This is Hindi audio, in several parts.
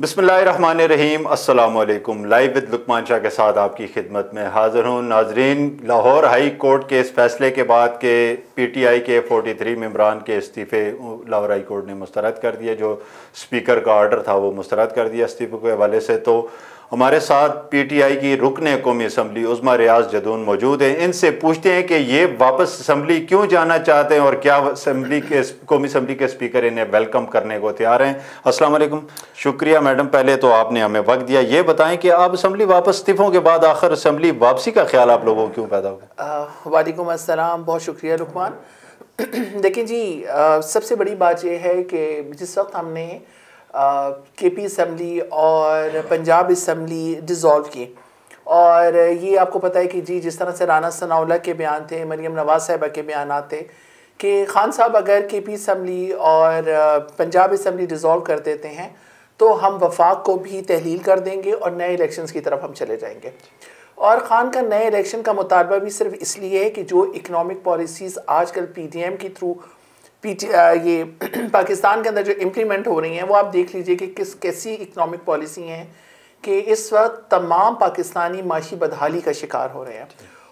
बिस्मिल्लाहिर्रहमानिर्रहीम अस्सलाम वालेकुम। लाइव विद लुकमान शाह के साथ आपकी खिदमत में हाज़िर हूँ। नाजरीन, लाहौर हाई कोर्ट के इस फैसले के बाद के PTI के 43 मेंबरान के इस्तीफ़े लाहौर हाई कोर्ट ने मुस्तरद कर दिए। जो स्पीकर का आर्डर था वो मुस्तरद कर दिया इस्तीफ़े के हवाले से। तो हमारे साथ PTI की रुकन कौमी असम्बली उज़्मा रियाज जदून मौजूद हैं। इनसे पूछते हैं कि ये वापस असम्बली क्यों जाना चाहते हैं और क्या असम्बली के कौमी असम्बली के स्पीकर इन्हें वेलकम करने को तैयार हैं। अस्सलाम वालेकुम। शुक्रिया मैडम, पहले तो आपने हमें वक्त दिया। ये बताएं कि आप असम्बली वापस इस्तीफ़ों के बाद आखिर असम्बली वापसी का ख्याल आप लोगों को क्यों पैदा हो गया? वालेकुम अस्सलाम, बहुत शुक्रिया लुकमान। देखिए जी, सबसे बड़ी बात यह है कि जिस वक्त हमने KP असम्बली और पंजाब असम्बली डिज़ोल्व की, और ये आपको पता है कि जी जिस तरह से राना सनाउल्लाह के बयान थे, मरियम नवाज़ साहिबा के बयान थे कि खान साहब अगर KP असम्बली और पंजाब असम्बली डिज़ोल्व कर देते हैं तो हम वफाक को भी तहलील कर देंगे और नए इलेक्शंस की तरफ हम चले जाएंगे। और ख़ान का नए इलेक्शन का मुतालबा भी सिर्फ इसलिए है कि जो इकनॉमिक पॉलिसीज़ आजकल PTM के थ्रू ये पाकिस्तान के अंदर जो इम्प्लीमेंट हो रही हैं, वो आप देख लीजिए कि कैसी इकनॉमिक पॉलिसी हैं कि इस वक्त तमाम पाकिस्तानी माशी बदहाली का शिकार हो रहे हैं।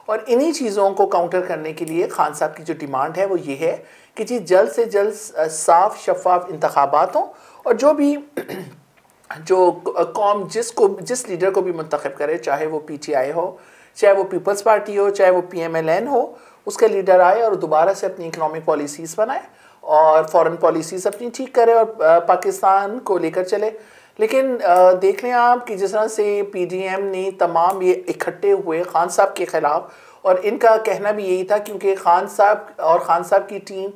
और इन्हीं चीज़ों को काउंटर करने के लिए खान साहब की जो डिमांड है वो ये है कि जी जल्द से जल्द साफ शफाफ इंतखाबात हों, और जो भी जो कौम जिस लीडर को भी मुंतखब करे, चाहे वो PTI हो, चाहे वो पीपल्स पार्टी हो, चाहे वो PMLN हो, उसका लीडर आए और दोबारा से अपनी इकनॉमिक पॉलिसीज़ बनाए और फॉरेन पॉलिसीज़ अपनी ठीक करे और पाकिस्तान को लेकर चले। लेकिन देख लें आप कि जिस तरह से PDM ने तमाम ये इकट्ठे हुए खान साहब के ख़िलाफ़, और इनका कहना भी यही था क्योंकि खान साहब की टीम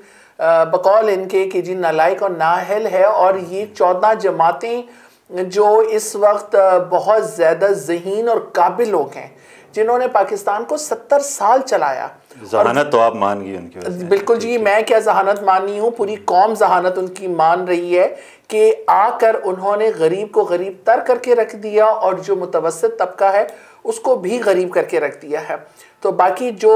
बकौल इनके कि जी नालायक और नाअहल है, और ये 14 जमातें जो इस वक्त बहुत ज़्यादा ज़हीन और काबिल लोग हैं जिन्होंने पाकिस्तान को 70 साल चलाया। जहानत तो आप मान गई उनकी वजह से। बिल्कुल जी, मैं क्या जहानत मानी हूँ, पूरी कौम जहानत उनकी मान रही है कि आकर उन्होंने गरीब को गरीब तर करके रख दिया और जो मुतवस्सित तबका है उसको भी गरीब करके रख दिया है। तो बाकी जो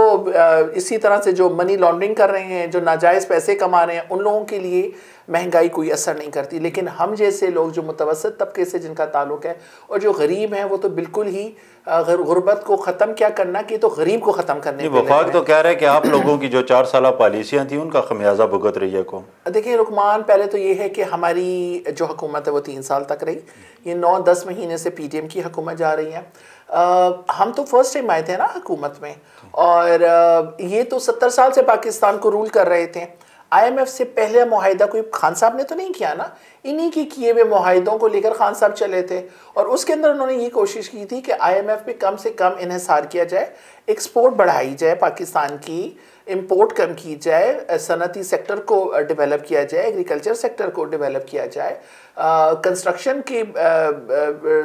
इसी तरह से जो मनी लॉन्ड्रिंग कर रहे हैं, जो नाजायज़ पैसे कमा रहे हैं, उन लोगों के लिए महंगाई कोई असर नहीं करती। लेकिन हम जैसे लोग जो मुतवस्सित तबके से जिनका ताल्लुक़ है और जो गरीब हैं, वो तो बिल्कुल ही गुर्बत को ख़त्म क्या करना कि तो गरीब को ख़त्म करने। वफाक तो कह रहा है कि आप लोगों की जो 4 साल पॉलिसियाँ थी उनका खमियाजा भुगत रही है कौम। देखिए रुकमान, पहले तो ये है कि हमारी जो हुकूमत है वो 3 साल तक रही। ये 9-10 महीने से PDM की हुकूमत जा रही है। हम तो फर्स्ट टाइम आए थे ना हुकूमत में, और ये तो 70 साल से पाकिस्तान को रूल कर रहे थे। IMF से पहले मुआहिदा कोई खान साहब ने तो नहीं किया ना, इन्हीं के किए हुए मुआहिदों को लेकर खान साहब चले थे, और उसके अंदर उन्होंने ये कोशिश की थी कि IMF पे कम से कम इन्हिसार किया जाए, एक्सपोर्ट बढ़ाई जाए पाकिस्तान की, इंपोर्ट कम की जाए, सनती सेक्टर को डेवलप किया जाए, एग्रीकल्चर सेक्टर को डेवलप किया जाए, कंस्ट्रक्शन के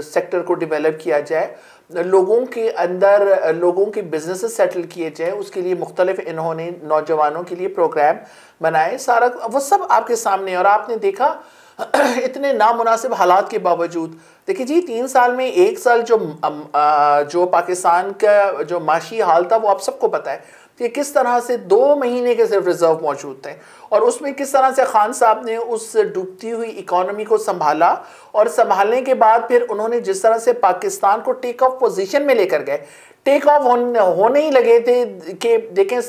सेक्टर को डेवलप किया जाए, लोगों के अंदर लोगों के बिजनेसेस सेटल किए जाए। उसके लिए मुख्तलिफ इन्होंने नौजवानों के लिए प्रोग्राम बनाए, सारा वो सब आपके सामने। और आपने देखा इतने नामुनासिब हालात के बावजूद, देखिए जी 3 साल में 1 साल जो पाकिस्तान का जो माशी हाल था वो आप सबको पता है कि किस तरह से 2 महीने के सिर्फ रिजर्व मौजूद थे, और उसमें किस तरह से खान साहब ने उस डूबती हुई इकॉनमी को संभाला, और संभालने के बाद फिर उन्होंने जिस तरह से पाकिस्तान को टेक ऑफ पोजीशन में लेकर गए, टेक ऑफ होने ही लगे थे कि देखें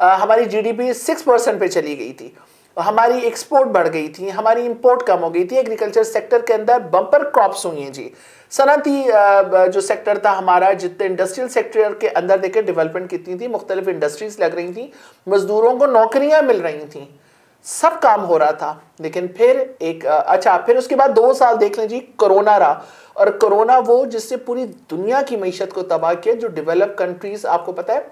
हमारी GDP 6% पे चली गई थी, हमारी एक्सपोर्ट बढ़ गई थी, हमारी इंपोर्ट कम हो गई थी, एग्रीकल्चर सेक्टर के अंदर बम्पर क्रॉप्स हुई हैं जी, सनती जो सेक्टर था हमारा, जितने इंडस्ट्रियल सेक्टर के अंदर देखें डेवलपमेंट कितनी थी, मुख्तलिफ इंडस्ट्रीज लग रही थी, मजदूरों को नौकरियां मिल रही थी, सब काम हो रहा था। लेकिन फिर फिर उसके बाद 2 साल देख लें जी, कोरोना रहा, और कोरोना वो जिससे पूरी दुनिया की मईशत को तबाह किया, जो डेवलप कंट्रीज आपको पता है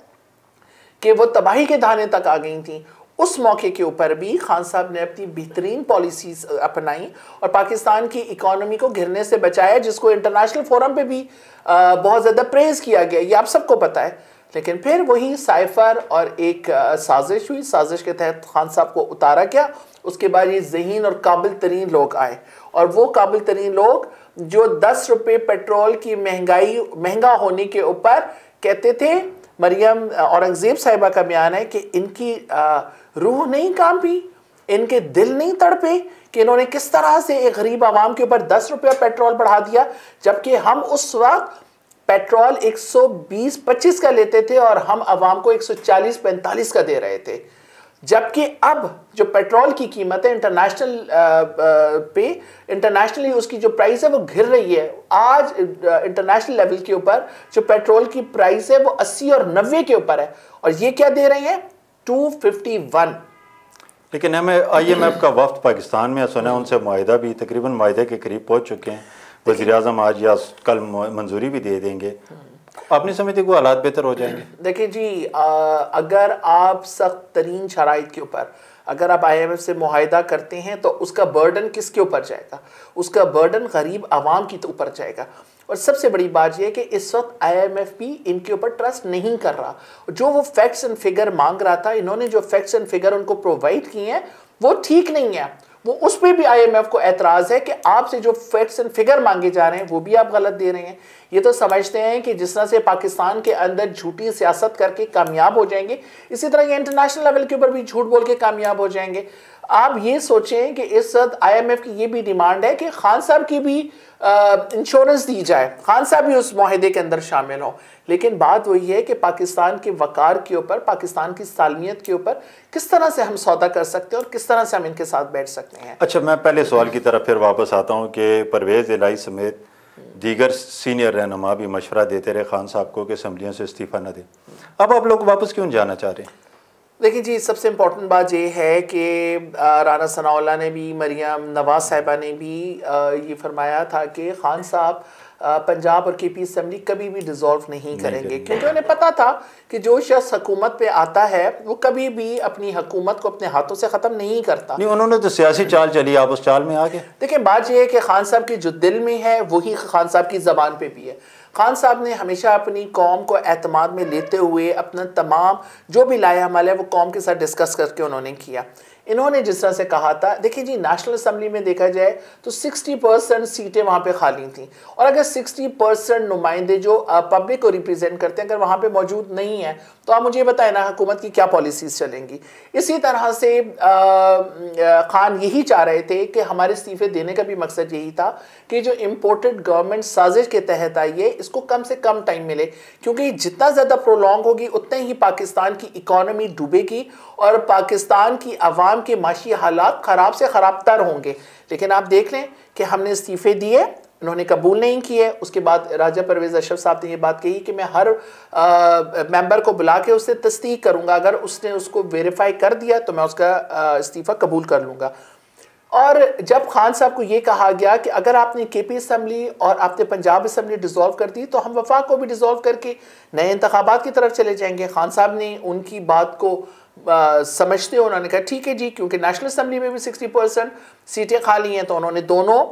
कि वो तबाही के दाने तक आ गई थी। उस मौके के ऊपर भी खान साहब ने अपनी बेहतरीन पॉलिसीज अपनाई और पाकिस्तान की इकॉनमी को गिरने से बचाया, जिसको इंटरनेशनल फोरम पे भी बहुत ज़्यादा प्रेज़ किया गया, ये आप सबको पता है। लेकिन फिर वही साइफर और एक साजिश हुई, साजिश के तहत खान साहब को उतारा गया। उसके बाद ये ज़हीन और काबिल तरीन लोग आए, और वो काबिल तरीन लोग जो 10 रुपये पेट्रोल की महंगा होने के ऊपर कहते थे, मरियम औरंगज़ेब साहिबा का बयान है कि इनकी रूह नहीं कांपी, इनके दिल नहीं तड़पे कि इन्होंने किस तरह से एक गरीब आवाम के ऊपर 10 रुपया पेट्रोल बढ़ा दिया, जबकि हम उस वक्त पेट्रोल 120-25 का लेते थे और हम आवाम को 140-45 का दे रहे थे। जबकि अब जो पेट्रोल की कीमत है इंटरनेशनली उसकी जो प्राइस है वो घिर रही है। आज इंटरनेशनल लेवल के ऊपर जो पेट्रोल की प्राइस है वो 80 और 90 के ऊपर है, और ये क्या दे रही है 251। लेकिन हमें IMF का वफ्द पाकिस्तान में सुना, उनसे मुआहिदा भी तकरीबन मुआहिदे के करीब पहुंच चुके हैं। वज़ीर-ए-आज़म आज या कल मंजूरी भी दे देंगे। आपने समझते को हालात बेहतर हो जाएंगे? देखिए जी, अगर आप सख्त तरीन शराइत के ऊपर अगर आप IMF से मुआहिदा करते हैं तो उसका बर्डन किसके ऊपर जाएगा? उसका बर्डन गरीब आवाम के ऊपर जाएगा। और सबसे बड़ी बात यह है कि इस वक्त IMF भी इनके ऊपर ट्रस्ट नहीं कर रहा। जो वो फैक्ट्स एंड फिगर मांग रहा था, इन्होंने जो फैक्ट्स एंड फिगर उनको प्रोवाइड किए हैं वो ठीक नहीं है। वो उस पर भी IMF को एतराज़ है कि आपसे जो फैक्ट्स एंड फिगर मांगे जा रहे हैं वो भी आप गलत दे रहे हैं। ये तो समझते हैं कि जिस तरह से पाकिस्तान के अंदर झूठी सियासत करके कामयाब हो जाएंगे, इसी तरह ये इंटरनेशनल लेवल के ऊपर भी झूठ बोल के कामयाब हो जाएंगे। आप ये सोचें कि इस वक्त IMF की ये भी डिमांड है कि खान साहब की भी इंश्योरेंस दी जाए, खान साहब भी उस मुआहिदे के अंदर शामिल हों। लेकिन बात वही है कि पाकिस्तान के वकार के ऊपर, पाकिस्तान की सालमियत के ऊपर किस तरह से हम सौदा कर सकते हैं और किस तरह से हम इनके साथ बैठ सकते हैं। अच्छा, मैं पहले सवाल की तरफ फिर वापस आता हूँ कि परवेज़ इलाही समेत दीगर सीनियर रहनुमा भी मशवरा देते रहे खान साहब को कि असम्बलियों से इस्तीफ़ा न दें। अब आप लोग वापस क्यों जाना चाह रहे हैं? देखिए जी, सबसे इम्पोर्टेंट बात ये है कि राना सनाउल्लाह ने भी, मरियम नवाज साहिबा ने भी ये फरमाया था कि खान साहब पंजाब और KP असम्बली कभी भी डिसॉल्व नहीं करेंगे, क्योंकि उन्हें पता था कि जो शख्स हुकूमत पे आता है वो कभी भी अपनी हुकूमत को अपने हाथों से ख़त्म नहीं करता। नहीं, उन्होंने तो सियासी चाल चली, आप उस चाल में आ गए। देखिए, बात यह है कि खान साहब के जो दिल में है वही खान साहब की ज़बान पे भी है। खान साहब ने हमेशा अपनी कौम को एतमाद में लेते हुए अपना तमाम जो भी लाया अमल है वो कौम के साथ डिस्कस करके उन्होंने किया। इन्होंने जिस तरह से कहा था, देखिए जी, नेशनल असम्बली में देखा जाए तो 60% सीटें वहाँ पे खाली थी, और अगर 60% नुमाइंदे जो पब्लिक को रिप्रेजेंट करते हैं अगर वहाँ पे मौजूद नहीं है तो आप मुझे बताएं ना हुकूमत की क्या पॉलिसीज़ चलेंगी। इसी तरह से खान यही चाह रहे थे कि हमारे इस्तीफ़े देने का भी मकसद यही था कि जो इम्पोर्टेड गवर्नमेंट साजिश के तहत आई है इसको कम से कम टाइम मिले, क्योंकि जितना ज़्यादा प्रोलॉन्ग होगी उतने ही पाकिस्तान की इकॉनमी डूबेगी और पाकिस्तान की आवाम के माशी हालात ख़राब से ख़राब तर होंगे। लेकिन आप देख लें कि हमने इस्तीफ़े दिए, इन्होंने कबूल नहीं किए। उसके बाद राजा परवेज़ अशरफ साहब ने ये बात कही कि मैं हर मेंबर को बुला के उससे तस्दीक करूँगा, अगर उसने उसको वेरीफाई कर दिया तो मैं उसका इस्तीफ़ा कबूल कर लूँगा। और जब खान साहब को ये कहा गया कि अगर आपने KP असम्बली और आपने पंजाब असम्बली डिसॉल्व कर दी तो हम वफाक को भी डिसॉल्व करके नए इंतखाबात की तरफ चले जाएंगे। खान साहब ने उनकी बात को समझते हुए उन्होंने कहा ठीक है जी, क्योंकि नेशनल असम्बली में भी 60% सीटें खाली हैं, तो उन्होंने दोनों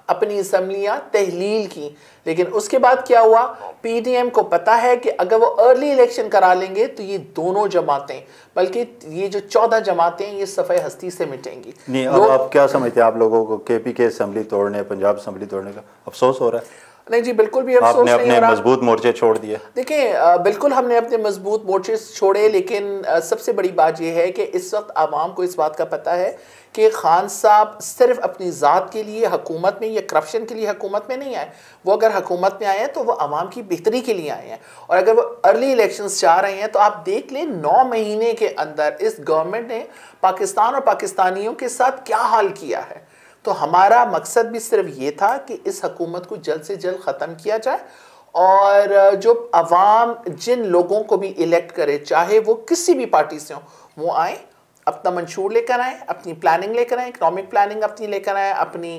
अपनी असम्बलियाँ तहलील की। लेकिन उसके बाद क्या हुआ, PDM को पता है कि अगर वो अर्ली इलेक्शन करा लेंगे तो ये दोनों जमातें, बल्कि ये जो 14 जमातें ये सफ़े हस्ती से मिटेंगी। नहीं, अब आप क्या समझते हैं, आप लोगों को KP के असम्बली तोड़ने, पंजाब असम्बली तोड़ने का अफसोस हो रहा है? नहीं जी, बिल्कुल भी अफसोस नहीं हो रहा। आपने अपने मजबूत मोर्चे छोड़ दिए। देखिए, बिल्कुल हमने अपने मजबूत मोर्चे छोड़े, लेकिन सबसे बड़ी बात यह है कि इस वक्त आवाम को इस बात का पता है कि खान साहब सिर्फ अपनी ज़ात के लिए हुकूमत में या करप्शन के लिए हुकूमत में नहीं आए। वो अगर हुकूमत में आए हैं तो वो आवाम की बेहतरी के लिए आए हैं, और अगर वो अर्ली इलेक्शंस चाह रहे हैं तो आप देख लें 9 महीने के अंदर इस गवर्नमेंट ने पाकिस्तान और पाकिस्तानियों के साथ क्या हाल किया है। तो हमारा मकसद भी सिर्फ ये था कि इस हुकूमत को जल्द से जल्द ख़त्म किया जाए, और जो अवाम जिन लोगों को भी इलेक्ट करे, चाहे वो किसी भी पार्टी से हों, वो आए, अपना मंशूर लेकर आए, अपनी प्लानिंग लेकर आए, इकनॉमिक प्लानिंग अपनी लेकर आए, अपनी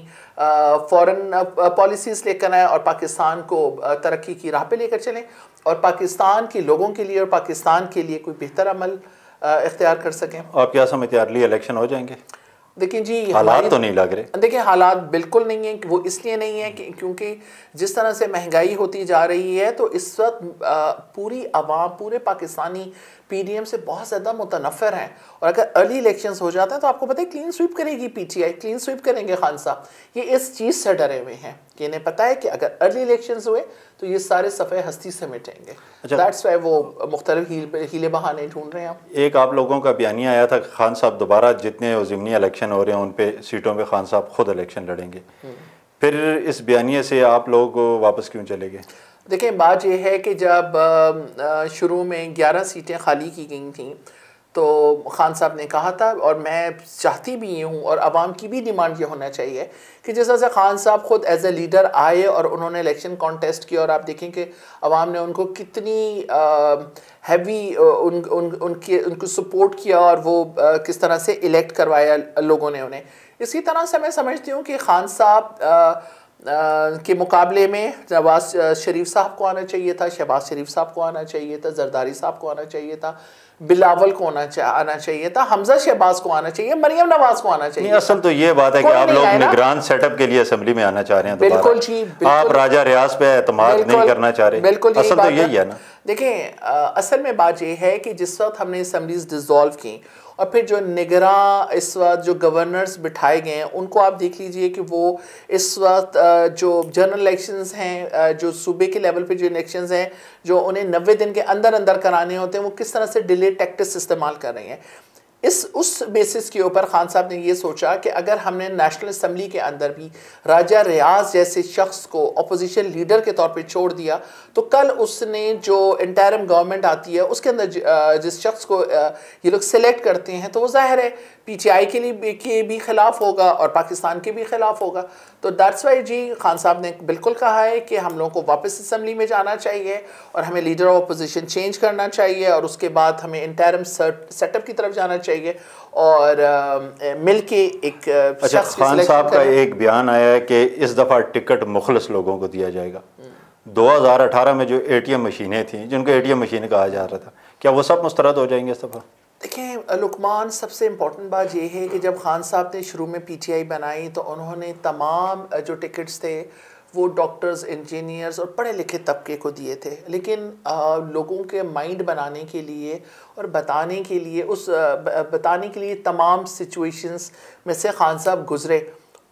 फॉरेन पॉलिसीज़ लेकर आए, और पाकिस्तान को तरक्की की राह पे लेकर चलें, और पाकिस्तान के लोगों के लिए और पाकिस्तान के लिए कोई बेहतर अमल इख्तियार कर सकें। आप क्या समझते हैं, अर्ली इलेक्शन हो जाएंगे? देखिए जी, हालात तो नहीं लग रहे। देखिए, हालात बिल्कुल नहीं है। वो इसलिए नहीं है कि क्योंकि जिस तरह से महंगाई होती जा रही है तो इस वक्त पूरी आवाम, पूरे पाकिस्तानी पीडीएम से बहुत ज़्यादा मुतनफ़र हैं, और अगर अर्ली इलेक्शंस हो जाते हैं तो आपको पता है क्लीन स्वीप करेगी पीटीआई, क्लीन स्वीप करेंगे खान साहब। ये इस चीज़ से डरे हुए हैं कि इन्हें पता है कि अगर अर्ली इलेक्शंस हुए तो ये सारे सफ़े हस्ती से मिटेंगे। दैट्स वाई वो मुख्तलिफ हीले बहाने ढूंढ रहे हैं। एक आप लोगों का बयानिया आया था खान साहब दोबारा जितने ज़िमनी इलेक्शन हो रहे हैं उन पे सीटों पे खान साहब खुद इलेक्शन लड़ेंगे, फिर इस बयानिए से आप लोग वापस क्यों चले गए? देखें, बात यह है कि जब शुरू में 11 सीटें खाली की गई थी तो खान साहब ने कहा था, और मैं चाहती भी ये हूँ और आवाम की भी डिमांड ये होना चाहिए कि जिस तरह से खान साहब खुद एज ए लीडर आए और उन्होंने इलेक्शन कॉन्टेस्ट किया, और आप देखें कि आवाम ने उनको कितनी हैवी उनको सपोर्ट किया और वो किस तरह से इलेक्ट करवाया लोगों ने उन्हें। इसी तरह से मैं समझती हूँ कि खान साहब के मुकाबले में नवाज शरीफ साहब को आना चाहिए था, शहबाज शरीफ साहब को आना चाहिए था, जरदारी साहब को आना चाहिए था, बिलावल को आना चाहिए था, हमजा शहबाज को आना चाहिए, मरियम नवाज को आना चाहिए। असल तो ये बात है कि आप लोग निगरान सेटअप के लिए असेंबली में आना चाह रहे हैं। बिल्कुल जी, आप राजा रियाज पे एतमाद नहीं करना चाह रहे। बिल्कुल असल तो यही है ना। देखें, असल में बात ये है कि जिस वक्त हमने असम्बलीज डिसॉल्व की और फिर जो निगरान इस वक्त जो गवर्नर्स बिठाए गए हैं उनको आप देख लीजिए कि वो इस वक्त जो जनरल इलेक्शंस हैं, जो सूबे के लेवल पे जो इलेक्शंस हैं जो उन्हें 90 दिन के अंदर अंदर कराने होते हैं, वो किस तरह से डिले टैक्टिक्स इस्तेमाल कर रही हैं। उस बेसिस के ऊपर खान साहब ने ये सोचा कि अगर हमने नेशनल असम्बली के अंदर भी राजा रियाज जैसे शख्स को अपोजिशन लीडर के तौर पे छोड़ दिया तो कल उसने जो इंटरिम गवर्नमेंट आती है उसके अंदर जिस शख्स को ये लोग सिलेक्ट करते हैं तो वो जाहिर है पीटीआई के भी खिलाफ होगा और पाकिस्तान के भी खिलाफ होगा। तो दैट्स वाई जी खान साहब ने बिल्कुल कहा है कि हम लोगों को वापस असम्बली में जाना चाहिए और हमें लीडर ऑफ अपोजिशन चेंज करना चाहिए और उसके बाद हमें इंटरिम सेटअप की तरफ जाना चाहिए और मिल के एक शख्स खान साहब का एक बयान आया है कि इस दफ़ा टिकट मुखलस लोगों को दिया जाएगा। 2018 में जो एटीएम मशीनें थी जिनको एटीएम मशीनें कहा जा रहा था, क्या वो सब मुस्तरद हो जाएंगे इस दफ़ा? देखें लुकमान, सबसे इम्पोर्टेंट बात यह है कि जब खान साहब ने शुरू में पीटीआई बनाई तो उन्होंने तमाम जो टिकट्स थे वो डॉक्टर्स, इंजीनियर्स और पढ़े लिखे तबके को दिए थे, लेकिन लोगों के माइंड बनाने के लिए और बताने के लिए तमाम सिचुएशंस में से खान साहब गुज़रे।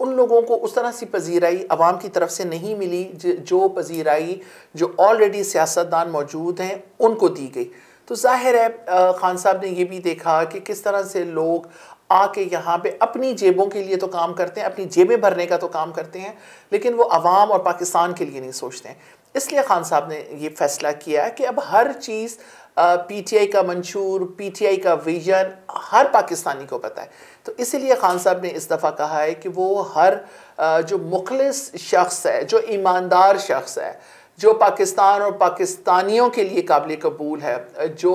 उन लोगों को उस तरह सी पजीराई आवाम की तरफ से नहीं मिली जो पजीराई जो ऑलरेडी सियासतदान मौजूद हैं उनको दी गई। तो जाहिर है खान साहब ने ये भी देखा कि किस तरह से लोग आके यहाँ पे अपनी जेबों के लिए तो काम करते हैं, अपनी जेबें भरने का तो काम करते हैं, लेकिन वो अवाम और पाकिस्तान के लिए नहीं सोचते हैं। इसलिए खान साहब ने ये फैसला किया कि अब हर चीज़ पीटीआई का मंशूर, पीटीआई का विजन हर पाकिस्तानी को पता है। तो इसीलिए खान साहब ने इस दफ़ा कहा है कि वो हर जो मुखलिस शख्स है, जो ईमानदार शख्स है, जो पाकिस्तान और पाकिस्तानियों के लिए काबिल कबूल है, जो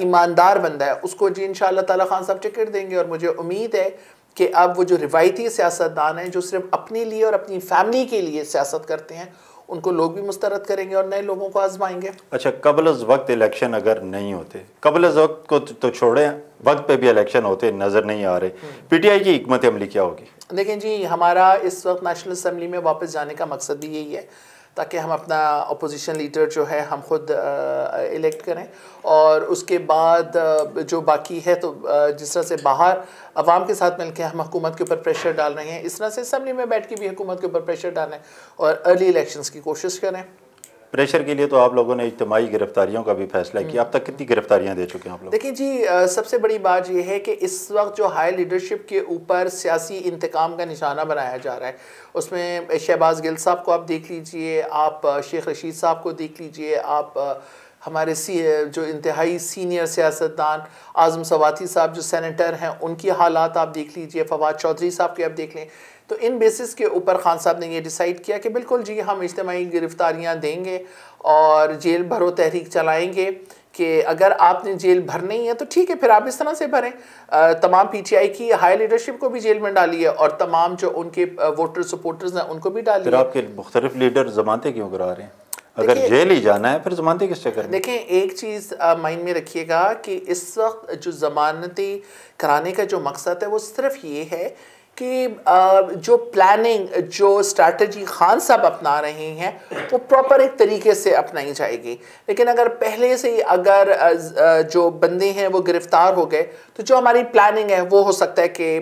ईमानदार बंदा है, उसको जी इंशाअल्लाह ताला खान साहब टिकट देंगे। और मुझे उम्मीद है कि अब वो जो रिवायती सियासतदान हैं जो सिर्फ अपने लिए और अपनी फैमिली के लिए सियासत करते हैं उनको लोग भी मुस्तरद करेंगे और नए लोगों को आजमाएंगे। अच्छा, कबल अज़ वक्त इलेक्शन अगर नहीं होते, कबल अज़ वक्त को तो छोड़ें, वक्त पे भी इलेक्शन होते नज़र नहीं आ रहे, पीटीआई की हिकमत अमली क्या होगी? देखें जी, हमारा इस वक्त नेशनल असम्बली में वापस जाने का मकसद भी यही है ताकि हम अपना अपोजिशन लीडर जो है हम खुद इलेक्ट करें और उसके बाद जो बाकी है तो जिस तरह से बाहर अवाम के साथ मिलकर हम हुकूमत के ऊपर प्रेशर डाल रहे हैं, इस तरह से असम्बली में बैठ के भी हुकूमत के ऊपर प्रेशर डालें और अर्ली इलेक्शंस की कोशिश करें। प्रेशर के लिए तो आप लोगों ने इज्तिमाई गिरफ्तारियों का भी फैसला किया। अब तक कितनी गिरफ्तारियां दे चुके हैं आप लोग? देखिए जी, सबसे बड़ी बात यह है कि इस वक्त जो हाई लीडरशिप के ऊपर सियासी इंतकाम का निशाना बनाया जा रहा है उसमें शहबाज गिल साहब को आप देख लीजिए, आप शेख रशीद साहब को देख लीजिए, आप हमारे जो इंतहाई सीनियर सियासतदान आज़म सवाती साहब जो सेनेटर हैं उनकी हालात आप देख लीजिए, फवाद चौधरी साहब के आप देख लें। तो इन बेसिस के ऊपर खान साहब ने ये डिसाइड किया कि बिल्कुल जी हम इज्तिमाई गिरफ्तारियाँ देंगे और जेल भरो तहरीक चलाएँगे कि अगर आपने जेल भरनी है तो ठीक है, फिर आप इस तरह से भरें। तमाम पीटीआई की हाई लीडरशिप को भी जेल में डालिए और तमाम जो उनके वोटर सपोर्टर्स हैं उनको भी डालिए। फिर आपके मुख्तलिफ लीडर जमानतें क्यों करा रहे हैं? अगर जेल ही जाना है फिर जमानतें किस चक्कर में? देखें, एक चीज़ माइंड में रखिएगा कि इस वक्त जो जमानती कराने का जो मकसद है वो सिर्फ ये है कि जो प्लानिंग, जो स्ट्रैटेजी खान साहब अपना रहे हैं वो प्रॉपर एक तरीके से अपनाई जाएगी। लेकिन अगर पहले से ही अगर जो बंदे हैं वो गिरफ्तार हो गए तो जो हमारी प्लानिंग है वो हो सकता है कि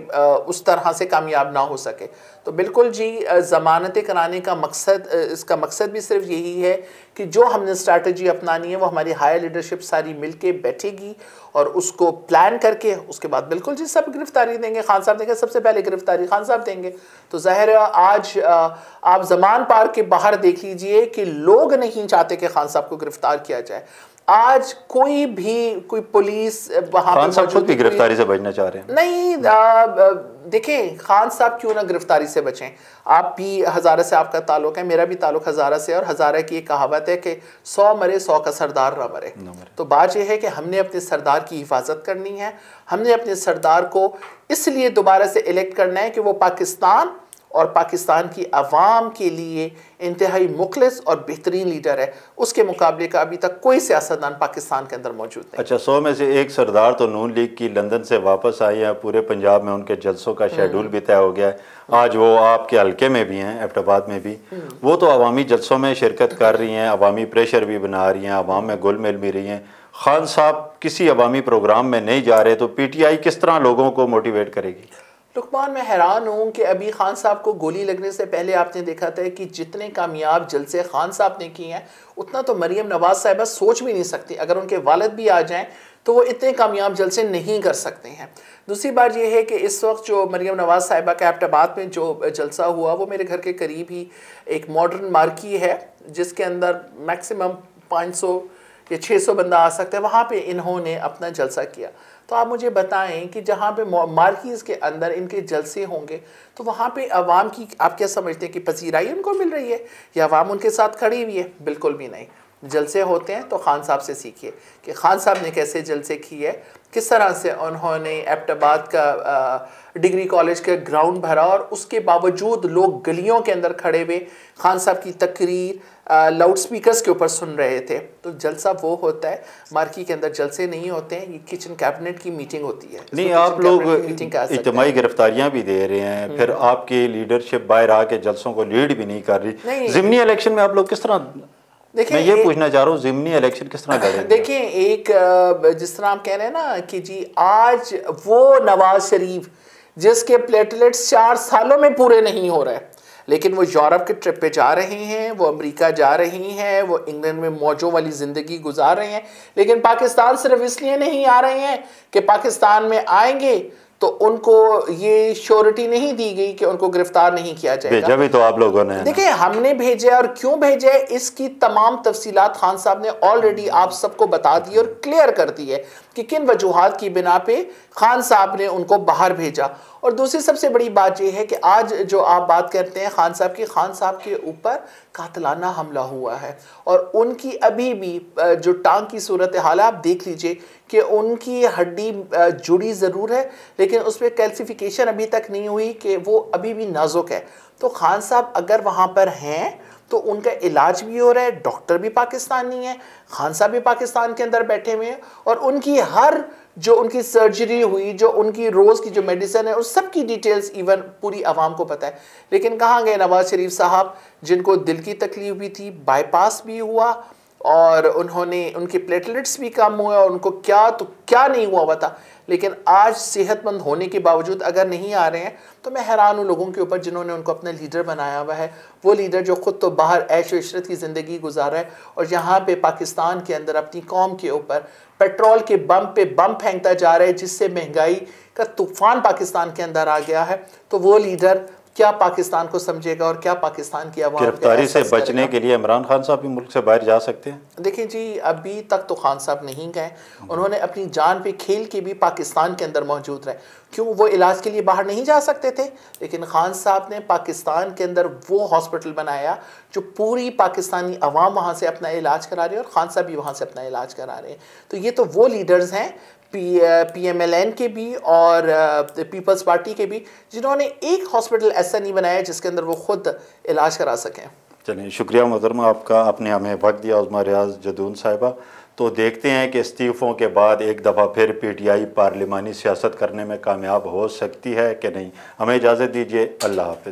उस तरह से कामयाब ना हो सके। तो बिल्कुल जी, ज़मानतें कराने का मकसद, इसका मकसद भी सिर्फ यही है कि जो हमने स्ट्रैटेजी अपनानी है वो हमारी हायर लीडरशिप सारी मिलके बैठेगी और उसको प्लान करके उसके बाद बिल्कुल जी सब गिरफ्तारी देंगे। खान साहब देंगे, सबसे पहले गिरफ्तारी खान साहब देंगे। तो ज़ाहिर है आज आप ज़मान पार्क के बाहर देख लीजिए कि लोग नहीं चाहते कि खान साहब को गिरफ्तार किया जाए। आज कोई पुलिस वहाँ खान साहब खुद भी गिरफ्तारी से बचना चाह रहे हैं। नहीं, देखें खान साहब क्यों ना गिरफ्तारी से बचें। आप भी हज़ारा से आपका ताल्लुक है, मेरा भी ताल्लुक हज़ारा से, और हज़ारा की एक कहावत है कि 100 मरे 100 का सरदार ना मरे। तो बात यह है कि हमने अपने सरदार की हिफाजत करनी है। हमने अपने सरदार को इसलिए दोबारा से इलेक्ट करना है कि वो पाकिस्तान और पाकिस्तान की आवाम के लिए इंतहाई मुखलिस और बेहतरीन लीडर है। उसके मुकाबले का अभी तक कोई सियासतदान पाकिस्तान के अंदर मौजूद नहीं। अच्छा, 100 में से एक सरदार तो नून लीग की लंदन से वापस आई है, पूरे पंजाब में उनके जलसों का शेड्यूल भी तय हो गया है। आज वो आपके हल्के में भी हैं, एबटाबाद में भी, वो तो अवामी जलसों में शिरकत कर रही हैं, अवामी प्रेशर भी बना रही हैं, अवाम में घुल मिल भी रही हैं। खान साहब किसी अवामी प्रोग्राम में नहीं जा रहे, तो PTI किस तरह लोगों को मोटिवेट करेगी? लुकमान, मैं हैरान हूँ कि अभी खान साहब को गोली लगने से पहले आपने देखा था कि जितने कामयाब जलसे खान साहब ने किए हैं उतना तो मरीम नवाज साहिबा सोच भी नहीं सकती। अगर उनके वालिद भी आ जाएं तो वो इतने कामयाब जलसे नहीं कर सकते हैं। दूसरी बात यह है कि इस वक्त जो मरीम नवाज साहिबा का एबटाबाद में जो जलसा हुआ वो मेरे घर के करीब ही एक मॉडर्न मार्की है जिसके अंदर मैक्सिमम 500 या 600 बंदा आ सकता है। वहाँ पे इन्होंने अपना जलसा किया। तो आप मुझे बताएं कि जहाँ पे मार्कीज़ के अंदर इनके जलसे होंगे तो वहाँ पे अवाम की आप क्या समझते हैं कि पसीराई उनको मिल रही है या अवाम उनके साथ खड़ी हुई है? बिल्कुल भी नहीं। जलसे होते हैं तो खान साहब से सीखिए कि खान साहब ने कैसे जलसे किए, किस तरह से उन्होंने एबटाबाद का डिग्री कॉलेज का ग्राउंड भरा और उसके बावजूद लोग गलियों के अंदर खड़े हुए खान साहब की तकरीर लाउड स्पीकर्स के ऊपर सुन रहे थे। तो जलसा वो होता है, मार्की के अंदर जलसे नहीं होते हैं, ये किचन कैबिनेट की मीटिंग होती है। नहीं, आप लोग इज्तिमाई गिरफ्तारियां भी दे रहे हैं, फिर आपकी लीडरशिप बाहर आके जलसों को लीड भी नहीं कर रही। ज़िमनी इलेक्शन में आप लोग किस तरह, देखिए मैं ये पूछना चाह रहा हूँ, ज़िमनी इलेक्शन किस तरह लड़ेंगे? देखिए, एक जिस तरह आप कह रहे हैं ना कि जी आज वो नवाज शरीफ जिसके प्लेटलेट्स 4 सालों में पूरे नहीं हो रहे, लेकिन वो यूरोप के ट्रिप पे जा रहे हैं, वो अमेरिका जा रही हैं, वो इंग्लैंड में मौजों वाली ज़िंदगी गुजार रहे हैं, लेकिन पाकिस्तान सिर्फ इसलिए नहीं आ रहे हैं कि पाकिस्तान में आएंगे तो उनको ये श्योरिटी नहीं दी गई कि उनको गिरफ्तार नहीं किया जाएगा। भेजा भी तो आप लोगों ने। देखिए, हमने भेजा और क्यों भेजा है इसकी तमाम तफसीलात खान साहब ने ऑलरेडी आप सबको बता दी और क्लियर कर दी है कि किन वजूहात की बिना पे खान साहब ने उनको बाहर भेजा। और दूसरी सबसे बड़ी बात यह है कि आज जो आप बात करते हैं खान साहब की, खान साहब के ऊपर कातलाना हमला हुआ है और उनकी अभी भी जो टांग की सूरत हाल आप देख लीजिए कि उनकी हड्डी जुड़ी ज़रूर है लेकिन उस पर कैल्सिफिकेशन अभी तक नहीं हुई कि वो अभी भी नाजुक है। तो खान साहब अगर वहाँ पर हैं तो उनका इलाज भी हो रहा है, डॉक्टर भी पाकिस्तानी है, खान साहब भी पाकिस्तान के अंदर बैठे हुए हैं और उनकी हर जो उनकी सर्जरी हुई, जो उनकी रोज़ की जो मेडिसिन है उस सब की डिटेल्स इवन पूरी आवाम को पता है। लेकिन कहाँ गए नवाज शरीफ साहब जिनको दिल की तकलीफ भी थी, बाईपास भी हुआ और उन्होंने उनके प्लेटलेट्स भी कम हुए और उनको क्या नहीं हुआ था, लेकिन आज सेहतमंद होने के बावजूद अगर नहीं आ रहे हैं तो मैं हैरान हूँ लोगों के ऊपर जिन्होंने उनको अपना लीडर बनाया हुआ है। वो लीडर जो ख़ुद तो बाहर ऐश व इशरत की ज़िंदगी गुजारा है और यहाँ पे पाकिस्तान के अंदर अपनी कौम के ऊपर पेट्रोल के बम पे बम फेंकता जा रहा है जिससे महंगाई का तूफ़ान पाकिस्तान के अंदर आ गया है। तो वो लीडर क्या पाकिस्तान को समझेगा और क्या पाकिस्तान की आवाम? गिरफ्तारी से बचने के लिए इमरान खान साहब भी मुल्क से बाहर जा सकते हैं? देखिए जी, अभी तक तो खान साहब नहीं गए, उन्होंने अपनी जान पे खेल के भी पाकिस्तान के अंदर मौजूद रहे। क्यों? वो इलाज के लिए बाहर नहीं जा सकते थे, लेकिन खान साहब ने पाकिस्तान के अंदर वो हॉस्पिटल बनाया जो पूरी पाकिस्तानी अवाम वहाँ से अपना इलाज करा रही है और खान साहब भी वहाँ से अपना इलाज करा रहे हैं। तो ये तो वो लीडर्स हैं PMLN के भी और पीपल्स पार्टी के भी जिन्होंने एक हॉस्पिटल ऐसा नहीं बनाया जिसके अंदर वो खुद इलाज करा सकें। चलिए, शुक्रिया मोहतरमा आपका, आपने हमें वक्त दिया। उज़्मा रियाज जदून साहिबा। तो देखते हैं कि इस्तीफ़ों के बाद एक दफ़ा फिर PTI पार्लिमानी सियासत करने में कामयाब हो सकती है कि नहीं। हमें इजाज़त दीजिए, अल्लाह हाफ़िज़।